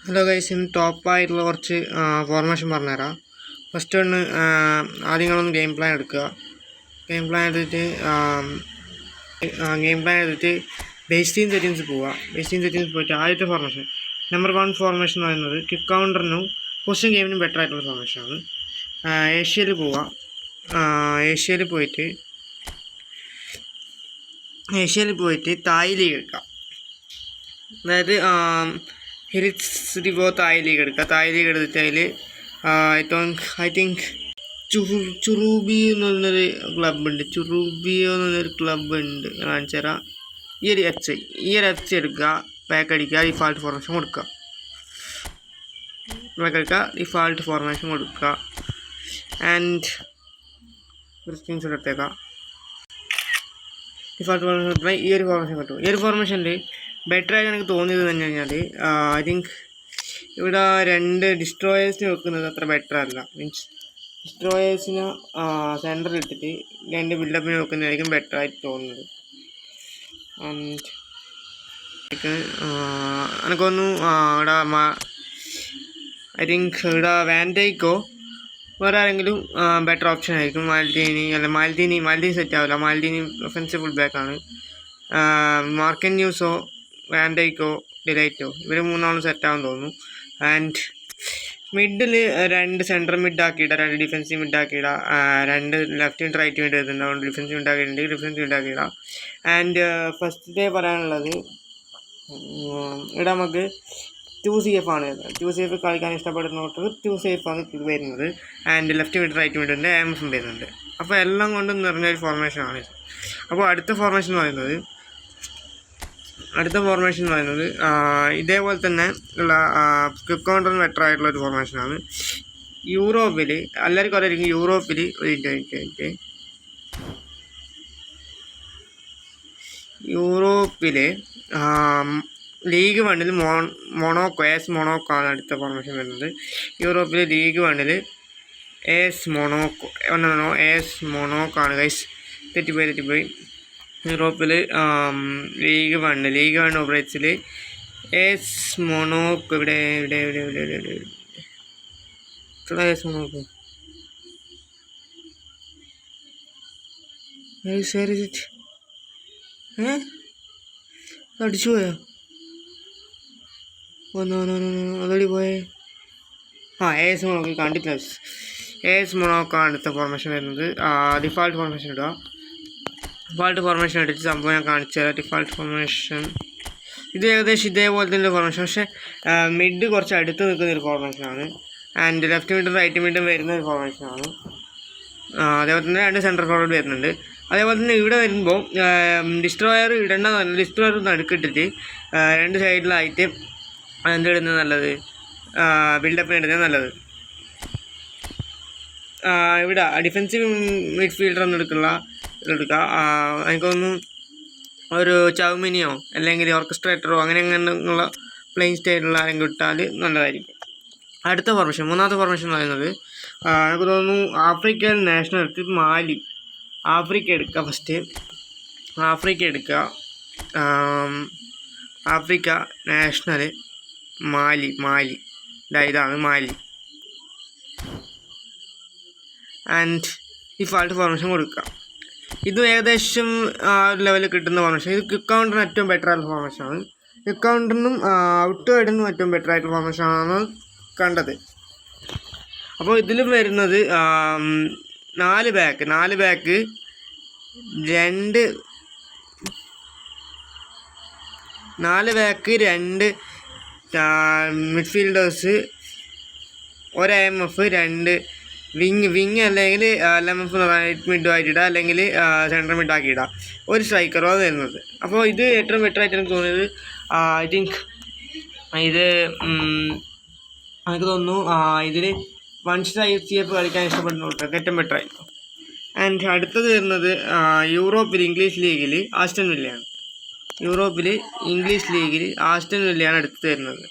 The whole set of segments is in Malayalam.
ഹലോ ഗൈസ്, ഇന്ന് ടോപ്പായിട്ടുള്ള കുറച്ച് ഫോർമേഷൻ പറഞ്ഞുതരാം. ഫസ്റ്റ് ആദ്യം നിങ്ങളൊന്ന് ഗെയിം പ്ലാൻ എടുക്കുക. ഗെയിം പ്ലാൻ എടുത്തിട്ട് ബേസ് ടീം സെറ്റിങ്സ് പോവുക. ബേസ് ടീം സെറ്റിങ്സ് പോയിട്ട് ആദ്യത്തെ ഫോർമേഷൻ നമ്പർ 1 ഫോർമേഷൻ എന്ന് പറയുന്നത് കിക്ക് കൗണ്ടറിനും പൊസിഷൻ ഗെയിമിനും ബെറ്റർ ആയിട്ടുള്ള ഫോർമേഷനാണ്. ഏഷ്യയിൽ പോവുക. ഏഷ്യയിൽ പോയിട്ട് തായ് ലീഗ് എടുക്കുക. അതായത് ഹിരിറ്റ്സ് റിവോ തായ് ലീഗ് എടുക്കുക. തായ് ലീഗ് എടുത്തിട്ട് അതിൽ ഐ തിങ്ക് ചുറൂബി എന്ന് പറഞ്ഞൊരു ക്ലബ്ബുണ്ട്. കാണിച്ചു തരാം. ഈ ഒരു എച്ച് എടുക്കുക. പാക്ക് അടിക്കുക. ഡിഫാൾട്ട് ഫോർമേഷൻ കൊടുക്കുക. ആൻഡ് ഒരു സ്ക്രീൻഷോട്ട് എടുത്തേക്കാം. ഡിഫാൾട്ട് ഫോർമേഷൻ കൊടുത്താൽ ഈ ഒരു ഫോർമേഷൻ കിട്ടും. ഈ ഒരു ഫോർമേഷനിൽ ബെറ്റർ ആയിട്ട് എനിക്ക് തോന്നിയത് എന്ന് കഴിഞ്ഞാൽ ഐ തിങ്ക് ഇവിടെ 2 ഡിസ്ട്രോയേഴ്സിന് വെക്കുന്നത് അത്ര ബെറ്റർ അല്ല. മീൻസ് ഡിസ്ട്രോയേഴ്സിന് സെൻറ്ററിൽ ഇട്ടിട്ട് 2 ബിൽഡപ്പിന് വെക്കുന്നതായിരിക്കും ബെറ്റർ ആയിട്ട് തോന്നുന്നത്. എനിക്കൊന്നു ഇവിടെ ഐ തിങ്ക് ഇവിടെ വാൻഡൈക്കോ വേറെ ആരെങ്കിലും ബെറ്റർ ഓപ്ഷൻ ആയിരിക്കും. മാൽദീനി സെറ്റ് ആവില്ല. മാൽദീനി ഒഫൻസീവ് ഫുൾ ബാക്കാണ്. മാർക്കൻ ന്യൂസോ വാൻഡൈക്കോ ഡിലൈറ്റോ ഇവർ 3 ആളും സെറ്റാകാൻ തോന്നുന്നു. ആൻഡ് മിഡിൽ 2 സെൻട്രൽ മിഡ് ആക്കിയിട, 2 ഡിഫൻസീവ് മിഡ് ആക്കിയിട, 2 ലെഫ്റ്റ് മിഡ് റൈറ്റ് മിഡ് വരുന്നുണ്ട്. അതുകൊണ്ട് ഡിഫൻസീവ് മിഡ് ആക്കിയിട. ആൻഡ് ഫസ്റ്റ് പറയാനുള്ളത് ഇവിടെ നമുക്ക് 2CF ആണ്. 2CF കളിക്കാൻ ഇഷ്ടപ്പെടുന്നവർക്ക് 2CF ആണ് വരുന്നത്. ആൻഡ് ലെഫ്റ്റ് മിഡ് റൈറ്റ് മിഡിൻ്റെ AMF വരുന്നുണ്ട്. അപ്പോൾ എല്ലാം കൊണ്ടും നിറഞ്ഞൊരു ഫോർമേഷനാണ്. അപ്പോൾ അടുത്ത ഫോർമേഷൻ എന്ന് പറയുന്നത് ഇതേപോലെ തന്നെ ഉള്ള ക്വിക്ക് കൗണ്ടറിന് ബെറ്റർ ആയിട്ടുള്ള ഒരു ഫോർമേഷനാണ്. യൂറോപ്പിൽ എല്ലാവർക്കും അറിയായിരിക്കും. യൂറോപ്പിൽ ലീഗ് 1 മൊണോക്കോ ആണ് അടുത്ത ഫോർമേഷൻ വരുന്നത്. യൂറോപ്പിൽ ലീഗ് 1 മൊണോക്കോ ആണ് ഗൈസ്. തെറ്റിപ്പോയി. യൂറോപ്പിൽ ലീഗ് 1 ഓപ്പറേറ്റ്സിൽ മൊണോക്കോ ഇവിടെ മൊണോക്കോ അടിച്ചു പോയോ? ഓൾറെഡി പോയേ. മൊണോക്കോ കണ്ടിട്ടില്ല. മൊണോക്കോ ആണ് അടുത്ത ഫോർമേഷൻ വരുന്നത്. ഡിഫാൾട്ട് ഫോർമേഷൻ ഇടുക. ഡിഫാൾട്ട് ഫോർമേഷൻ എടുത്ത് സംഭവം ഞാൻ കാണിച്ചു തരാം. ഡിഫാൾട്ട് ഫോർമേഷൻ ഇത് ഏകദേശം ഇതേപോലെ തന്നെ ഒരു ഫോർമേഷൻ, പക്ഷേ മിഡ് കുറച്ച് അടുത്ത് നിൽക്കുന്ന ഒരു ഫോർമേഷനാണ്. ആൻഡ് ലെഫ്റ്റ് മിഡും റൈറ്റ് മിഡും വരുന്ന ഒരു ഫോർമേഷനാണ്. അതേപോലെ തന്നെ 2 സെൻട്രൽ ഫോർവേഡ് വരുന്നുണ്ട്. അതേപോലെ തന്നെ ഇവിടെ വരുമ്പോൾ ഡിസ്ട്രോയർ നടുക്കിട്ടിട്ട് 2 സൈഡിലായിട്ട് എന്തിടുന്നത് നല്ലത്, ബിൽഡപ്പിന് ഇടുന്നത് നല്ലത്. ഇവിടെ ഡിഫെൻസീവ് മിഡ്ഫീൽഡർ ഒന്നും എടുക്കുക. എനിക്കൊന്നും ഒരു ചൗമിനിയോ അല്ലെങ്കിൽ ഓർക്കസ്ട്രേറ്ററോ അങ്ങനെയുള്ള പ്ലെയിൻ സ്റ്റൈലുള്ള ആരെങ്കിലും ഇട്ടാൽ നല്ലതായിരിക്കും. അടുത്ത ഫോർമേഷൻ, 3ാമത്തെ ഫോർമേഷൻ എന്ന് പറയുന്നത് എനിക്ക് തോന്നുന്നു ആഫ്രിക്കൻ നാഷണൽ മാലി. ആഫ്രിക്ക എടുക്കുക. ഫസ്റ്റ് ആഫ്രിക്ക നാഷണൽ മാലി ഇതാണ് മാലി. ആൻഡ് ഡിഫാൾട്ട് ഫോർമേഷൻ കൊടുക്കുക. ഇതും ഏകദേശം ആ ഒരു ലെവലിൽ കിട്ടുന്ന ഫോർമേഷൻ. ഇത് ക്വിക്ക് കൗണ്ടറിന് ഏറ്റവും ബെറ്റർ ആയിട്ടുള്ള ഫോർമേഷനാണ്. ക്വിക്ക് കൗണ്ടറിനും ഔട്ട് വൈഡിനും ഏറ്റവും ബെറ്റർ ആയിട്ടുള്ള ഫോർമേഷനാണ് കണ്ടത്. അപ്പോൾ ഇതിലും വരുന്നത് 4 ബാക്ക് 2 മിഡ്ഫീൽഡേഴ്സ്, 1 AMF, 2 വിങ് അല്ലെങ്കിൽ LMF റൈറ്റ് മിഡുമായിട്ടിടുക, അല്ലെങ്കിൽ സെൻട്രൽ മിഡാക്കിയിടുക, 1 സ്ട്രൈക്കറോ വരുന്നത്. അപ്പോൾ ഇത് ഏറ്റവും ബെറ്റർ ആയിട്ട് എനിക്ക് തോന്നിയത് ഐ തിങ്ക് ഇത് എനിക്ക് തോന്നുന്നു ഇതിൽ 1 CF കളിക്കാൻ ഇഷ്ടപ്പെടുന്നവർക്ക് ഏറ്റവും ബെറ്റർ ആയിരിക്കും. ആൻഡ് അടുത്തത് വരുന്നത് യൂറോപ്പിൽ ഇംഗ്ലീഷ് ലീഗിൽ ആസ്റ്റൺ വില്ലയാണ്. യൂറോപ്പിൽ ഇംഗ്ലീഷ് ലീഗിൽ ആസ്റ്റൺ വില്ലയാണ് അടുത്ത് വരുന്നത്.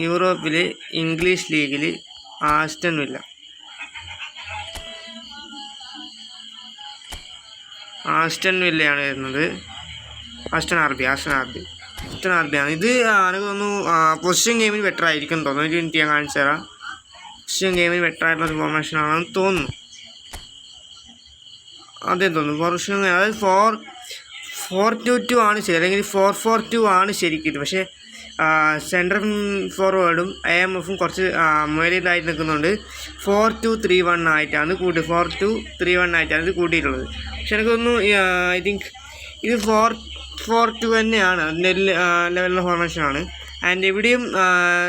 യൂറോപ്പിൽ ഇംഗ്ലീഷ് ലീഗിൽ ആസ്റ്റൺ വില്ല. ആസ്റ്റൺ വില്ലയാണ് വരുന്നത്. ആസ്റ്റൺ ആർ ബി ക്യാപ്റ്റൻ ആർബിയാണ്. ഇത് എനിക്ക് തോന്നുന്നു പൊസിഷൻ ഗെയിമിൽ ബെറ്റർ ആയിരിക്കും തോന്നുന്നു. ഒരു മിനിറ്റ് ഞാൻ കാണിച്ചു തരാം. പൊസിഷൻ ഗെയിമിൽ ബെറ്റർ ആയിട്ടുള്ള ഒരു ഫോർമേഷൻ ആണെന്ന് തോന്നുന്നു. അതേ തോന്നുന്നു പൊസിഷൻ, അതായത് 4-4-2 ആണ് ശരി, അല്ലെങ്കിൽ 4-4-2 ആണ് ശരിക്കും ഇത്. പക്ഷേ സെൻട്രൽ ഫോർവേഡും AMFും കുറച്ച് മുകളിലായിട്ട് നിൽക്കുന്നുണ്ട്. 4-2-3-1 ആയിട്ടാണ് 4-2-3-1 ആയിട്ടാണ് ഇത് കൂട്ടിയിട്ടുള്ളത്. പക്ഷെ എനിക്ക് തോന്നുന്നു ഐ തിങ്ക് ഇത് 4-4-2 തന്നെയാണ്, അതിൻ്റെ ലെവലിലുള്ള ഫോർമേഷനാണ്. ആൻഡ് ഇവിടെയും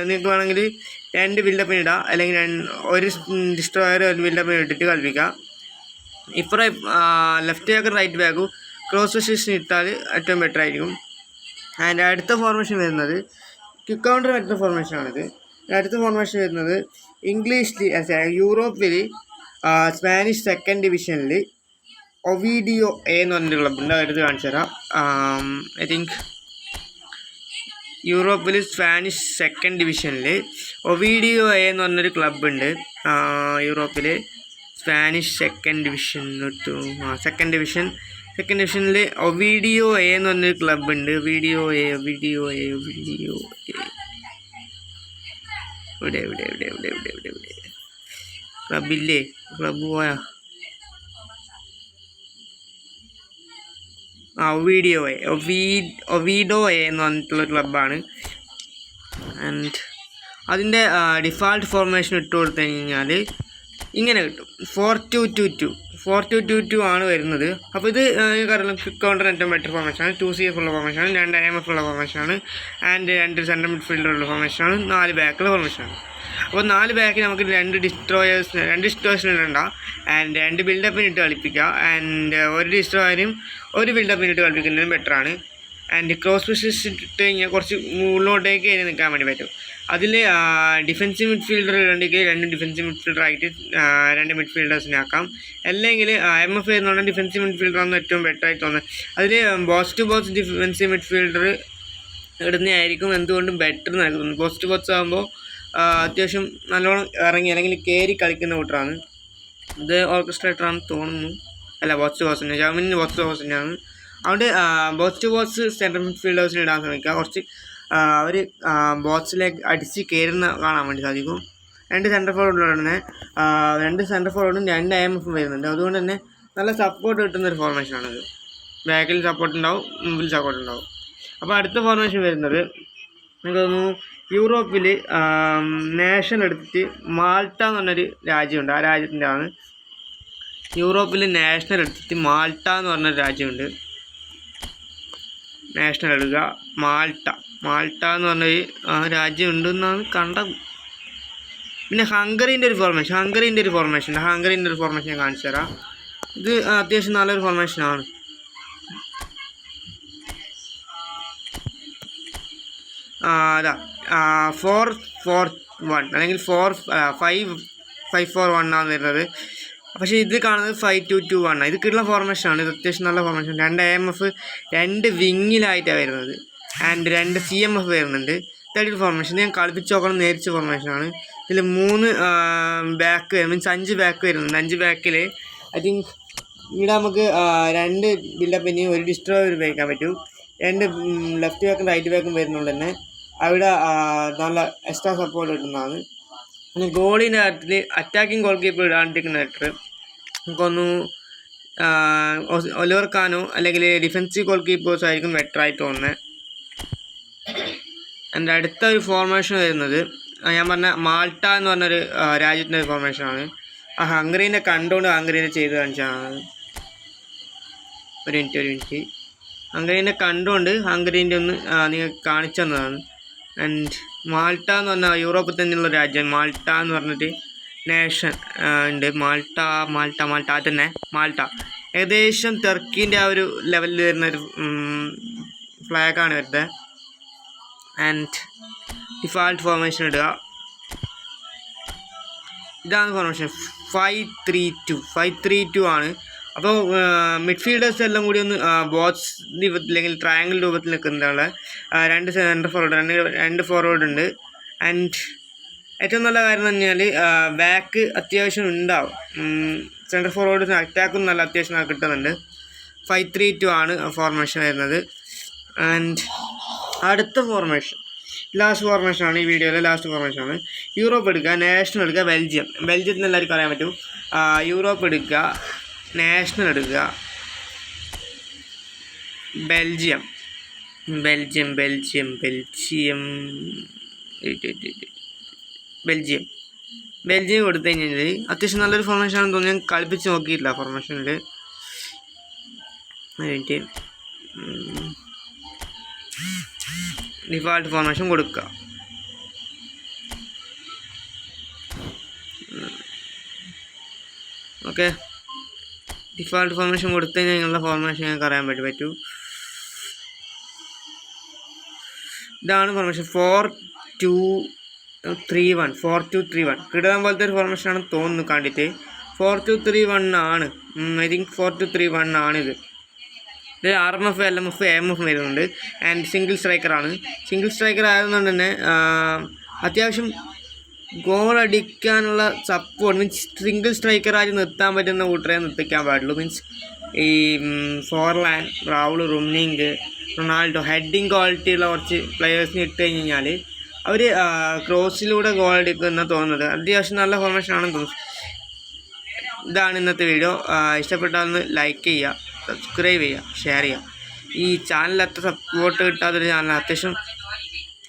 നിങ്ങൾക്ക് വേണമെങ്കിൽ 2 ബിൽഡപ്പിന് ഇടാം, അല്ലെങ്കിൽ ഒരു ഡിസ്ട്രോയർ ഒരു ബിൽഡപ്പിന് ഇട്ടിട്ട് കളിപ്പിക്കാം. ഇപ്പുറം ലെഫ്റ്റ് ബാക്കും റൈറ്റ് ബാക്കും ക്രോസ് പൊസിഷൻ ഇട്ടാൽ ഏറ്റവും ബെറ്റർ ആയിരിക്കും. ആൻഡ് അടുത്ത ഫോർമേഷൻ വരുന്നത് ക്വിക്ക് കൗണ്ടർ വരുന്ന ഫോർമേഷനാണിത്. അടുത്ത ഫോർമേഷൻ വരുന്നത് യൂറോപ്പിൽ സ്പാനിഷ് സെക്കൻഡ് ഡിവിഷനിൽ ഒവിഡിയോ എന്ന് പറഞ്ഞൊരു ക്ലബ്ബുണ്ട്. അതെടുത്ത് കാണിച്ചു തരാം. ഐ തിങ്ക് യൂറോപ്പിൽ സ്പാനിഷ് സെക്കൻഡ് ഡിവിഷനിൽ ഒവിഡിയോ എന്ന് പറഞ്ഞൊരു ക്ലബ്ബുണ്ട്. യൂറോപ്പിൽ സ്പാനിഷ് സെക്കൻഡ് ഡിവിഷനിൽ ഒവിഡിയോ എന്ന് പറഞ്ഞൊരു ക്ലബ്ബുണ്ട്. ഒവിഡിയോ ഇവിടെ ക്ലബില്ലേ? ക്ലബ്ബ് പോയാ? ഒവിഡിയോ എന്ന് പറഞ്ഞിട്ടുള്ള ക്ലബ്ബാണ്. ആൻഡ് അതിൻ്റെ ഡിഫാൾട്ട് ഫോർമേഷൻ ഇട്ട് കൊടുത്തു കഴിഞ്ഞാൽ ഇങ്ങനെ കിട്ടും. 4-2-2-2 ആണ് വരുന്നത്. അപ്പോൾ ഇത് കാരണം ക്വിക്ക് കൗണ്ടർ ഏറ്റവും ബെറ്റർ ഫോർമേഷനാണ്. 2CF ഉള്ള ഫോർമേഷനാണ്, 2 AMF ഉള്ള ഫോർമേഷനാണ്, ആൻഡ് 2 സെൻട്രൽ മിഡ്ഫീൽഡറുള്ള ഫോർമേഷനാണ്, 4 ബാക്കുള്ള ഫോർമേഷനാണ്. അപ്പോൾ 4 ബാക്കിൽ നമുക്ക് 2 ഡിസ്ട്രോയേഴ്സിന് ഇടണ്ട, ആൻഡ് 2 ബിൽഡപ്പിന് ഇട്ട് കളിപ്പിക്കുക. ആൻഡ് ഒരു ഡിസ്ട്രോയറും ഒരു ബിൽഡപ്പിന് ഇട്ട് കളിപ്പിക്കുന്നതും ബെറ്ററാണ്. ആൻഡ് ക്രോസ് പൊസിഷൻ ഇട്ട് കഴിഞ്ഞാൽ കുറച്ച് മുകളിലോട്ടേക്ക് കയറി നിൽക്കാൻ വേണ്ടി പറ്റും. അതിൽ ഡിഫൻസീവ് മിഡ്ഫീൽഡർ ഉണ്ടെങ്കിൽ 2 ഡിഫൻസീവ് മിഡ്ഫീൽഡറായിട്ട് 2 മിഡ്ഫീൽഡേഴ്സിനെ ആക്കാം. അല്ലെങ്കിൽ AMF വരുന്നുണ്ടെങ്കിൽ ഡിഫൻസീവ് മിഡ്ഫീൽഡറാണ് ഏറ്റവും ബെറ്ററായിട്ട് തോന്നുന്നത്. അതിൽ box to box defensive midfielder ഇടുന്നതായിരിക്കും എന്തുകൊണ്ടും ബെറ്റർ നൽകുന്നു. ബോക്സ് ടു ബോക്സ് ആകുമ്പോൾ അത്യാവശ്യം നല്ലോണം ഇറങ്ങി അല്ലെങ്കിൽ കയറി കളിക്കുന്ന കൂട്ടറാണ്. ഇത് ഓർക്കസ്ട്രേറ്ററാണെന്ന് തോന്നുന്നു. അല്ല, ബോക്സ് ടു ബോക്സിൻ്റെ ജർമ്മനി ബോക്സ് ടു ബോക്സിൻ്റെയാണ്. അവിടെ ബോക്സ് ടു ബോക്സ് സെൻട്രൽ മിഡ്ഫീൽഡേഴ്സിന് ഇടാൻ ശ്രമിക്കുക. കുറച്ച് അവർ ബോക്സിലേക്ക് അടിച്ച് കയറുന്ന കാണാൻ വേണ്ടി സാധിക്കും. 2 സെൻട്രൽ ഫോർവേഡുകളുടെ 2 സെൻട്രൽ ഫോർവേഡും 2 AMFും വരുന്നുണ്ട്. അതുകൊണ്ട് തന്നെ നല്ല സപ്പോർട്ട് കിട്ടുന്നൊരു ഫോർമേഷനാണിത്. ബാക്കിൽ സപ്പോർട്ട് ഉണ്ടാവും, മുമ്പിൽ സപ്പോർട്ട് ഉണ്ടാവും. അപ്പോൾ അടുത്ത ഫോർമേഷൻ വരുന്നത് എനിക്ക് തോന്നുന്നു യൂറോപ്പിൽ നേഷൻ എടുത്തിട്ട് മാൾട്ട എന്ന് പറഞ്ഞൊരു രാജ്യമുണ്ട്. ആ രാജ്യത്തിൻ്റെ ആണ്. യൂറോപ്പിൽ നാഷണൽ എടുത്തിട്ട് മാൾട്ട എന്ന് പറഞ്ഞൊരു രാജ്യമുണ്ട്. നാഷണൽ എടുക്കുക, മാൾട്ട എന്ന് പറഞ്ഞൊരു രാജ്യമുണ്ടെന്നാണ് കണ്ടത്. പിന്നെ ഹംഗറീൻ്റെ ഒരു ഫോർമേഷൻ ഞാൻ കാണിച്ചു തരാം. ഇത് അത്യാവശ്യം നല്ലൊരു ഫോർമേഷനാണ്. അതാ 4-4-1 അല്ലെങ്കിൽ 5-4-1 ആണ് വരുന്നത്. പക്ഷേ ഇത് കാണുന്നത് 5-2-2-1 ഇത് കിട്ടുന്ന ഫോർമേഷനാണ്. ഇത് അത്യാവശ്യം നല്ല ഫോർമേഷൻ. 2 AMF 2 വിങ്ങിലായിട്ടാണ് വരുന്നത്, ആൻഡ് 2 CMF വരുന്നുണ്ട്. ഇതായിട്ട് ഫോർമേഷൻ ഞാൻ കളിപ്പിച്ച് നോക്കണം. നേരിച്ച ഫോർമേഷനാണ്. ഇതിൽ 3 ബാക്ക് മീൻസ് 5 ബാക്ക് വരുന്നുണ്ട്. 5 ബാക്കിൽ ഐ തിങ്ക് ഇവിടെ നമുക്ക് 2 ബിൽഡപ്പിന് ഒരു ഡിസ്ട്രോയർ ഉപയോഗിക്കാൻ പറ്റും. 2 ലെഫ്റ്റ് ബാക്കും റൈറ്റ് ബാക്കും വരുന്നുണ്ട് തന്നെ. അവിടെ നല്ല എക്സ്ട്രാ സപ്പോർട്ട് കിട്ടുന്നതാണ്. പിന്നെ ഗോളിൻ്റെ കാര്യത്തിൽ അറ്റാക്കിംഗ് ഗോൾ കീപ്പർ ഇടാണ്ടിരിക്കുന്ന നേട്ടർ നമുക്കൊന്നു ഒലിവർ കാനോ അല്ലെങ്കിൽ ഡിഫൻസീവ് ഗോൾ കീപ്പേഴ്സ് ആയിരിക്കും ബെറ്ററായിട്ട് തോന്നുന്നത്. എൻ്റെ അടുത്ത ഒരു ഫോർമേഷൻ വരുന്നത് ഞാൻ പറഞ്ഞ മാൾട്ട എന്ന് പറഞ്ഞൊരു രാജ്യത്തിൻ്റെ ഒരു ഫോർമേഷനാണ്. ഹംഗറീൻ്റെ കണ്ടുകൊണ്ട് ഹംഗറീൻ്റെ ചെയ്ത് കാണിച്ചതാണ്. ഒരു മിനിറ്റ് ഹംഗറീൻ്റെ കണ്ടുകൊണ്ട് ഹംഗറീൻ്റെ ഒന്ന് നിങ്ങൾക്ക് കാണിച്ചു തന്നതാണ്. ആൻഡ് മാൾട്ട എന്ന് പറഞ്ഞാൽ യൂറോപ്പിൽ തന്നെയുള്ള രാജ്യം. മാൾട്ട എന്ന് പറഞ്ഞിട്ട് നേഷൻ ഉണ്ട്. മാൾട്ട തന്നെ മാൾട്ട ഏകദേശം ടർക്കീൻ്റെ ആ ഒരു ലെവലിൽ വരുന്നൊരു ഫ്ലാഗാണ് വരുന്നത്. ആൻഡ് ഡിഫാൾട്ട് ഫോർമേഷൻ ഇടുക. ഇതാണ് ഫോർമേഷൻ 5-3-2 ആണ്. അപ്പോൾ മിഡ്ഫീൽഡേഴ്സ് എല്ലാം കൂടി ഒന്ന് ബോക്സ് രൂപത്തിൽ അല്ലെങ്കിൽ ട്രയാങ്കിൾ രൂപത്തിൽ നിൽക്കുന്നതാണ്. 2 സെൻറ്റർ ഫോർവേഡ് 2 ഫോർവേഡ് ഉണ്ട്. ആൻഡ് ഏറ്റവും നല്ല കാര്യം എന്ന് പറഞ്ഞാൽ ബാക്ക് അത്യാവശ്യം ഉണ്ടാവും. സെൻറ്റർ ഫോർവേഡ് അറ്റാക്കും നല്ല അത്യാവശ്യം കിട്ടുന്നുണ്ട്. 5-3-2 ആണ് ഫോർമേഷൻ വരുന്നത്. ആൻഡ് അടുത്ത ഫോർമേഷൻ ലാസ്റ്റ് ഫോർമേഷനാണ് ഈ വീഡിയോയിലെ ലാസ്റ്റ് ഫോർമേഷനാണ്. യൂറോപ്പ് എടുക്കുക, നാഷണൽ എടുക്കുക, ബെൽജിയത്തിന് എല്ലാവർക്കും അറിയാൻ പറ്റും. യൂറോപ്പ് എടുക്കുക, നാഷണൽ എടുക്കുക, ബെൽജിയം കൊടുത്തു കഴിഞ്ഞാൽ അത്യാവശ്യം നല്ലൊരു ഫോർമേഷനാണെന്ന് തോന്നി. ഞാൻ കളിപ്പിച്ച് നോക്കിയിട്ടില്ല ഫോർമേഷനിൽ. ഡിഫാൾട്ട് ഫോർമേഷൻ കൊടുക്കുക. ഓക്കെ, ഡിഫാൾട്ട് ഫോർമേഷൻ കൊടുത്തു കഴിഞ്ഞാൽ നിങ്ങളുടെ ഫോർമേഷൻ ഞങ്ങൾക്ക് അറിയാൻ പറ്റൂ. ഇതാണ് ഫോർമേഷൻ 4-2-3-1 കിടാൻ പോലത്തെ ഒരു ഫോർമേഷനാണെന്ന് തോന്നുന്നു കണ്ടിട്ട്. 4-2-3-1 ആണ്. ഐ തിങ്ക് 4-2-3-1 ആണിത്. ഇത് RMF, LMF, AMF വരുന്നുണ്ട്. ആൻഡ് സിംഗിൾ സ്ട്രൈക്കറാണ്. സിംഗിൾ സ്ട്രൈക്കർ ആയതുകൊണ്ട് തന്നെ അത്യാവശ്യം ഗോൾ അടിക്കാനുള്ള സപ്പോർട്ട്, മീൻസ് സിംഗിൾ സ്ട്രൈക്കറായി നിർത്താൻ പറ്റുന്ന കൂട്ടരെ നിർത്തിക്കാൻ പാടുള്ളൂ. മീൻസ് ഈ ഫോർലാൻ, റൗൾ, റുംനിങ്, റൊണാൾഡോ ഹെഡിങ് ക്വാളിറ്റിയുള്ള കുറച്ച് പ്ലെയേഴ്സിന് ഇട്ട് കഴിഞ്ഞാൽ അവർ ക്രോസിലൂടെ ഗോൾ അടിക്കുന്ന തോന്നുന്നത്. അത്യാവശ്യം നല്ല ഫോർമേഷൻ ആണെന്ന് തോന്നുന്നു. ഇതാണ് ഇന്നത്തെ വീഡിയോ. ഇഷ്ടപ്പെട്ടാൽ ലൈക്ക് ചെയ്യുക, സബ്സ്ക്രൈബ് ചെയ്യുക, ഷെയർ ചെയ്യുക. ഈ ചാനൽ അത്ര സപ്പോർട്ട് കിട്ടാത്തൊരു ചാനൽ, അത്യാവശ്യം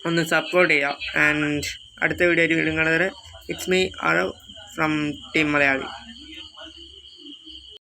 ഒന്ന് സപ്പോർട്ട് ചെയ്യുക. ആൻഡ് അടുത്ത വീഡിയോ കാണുന്നത്, it's me Aarav from team Malayali.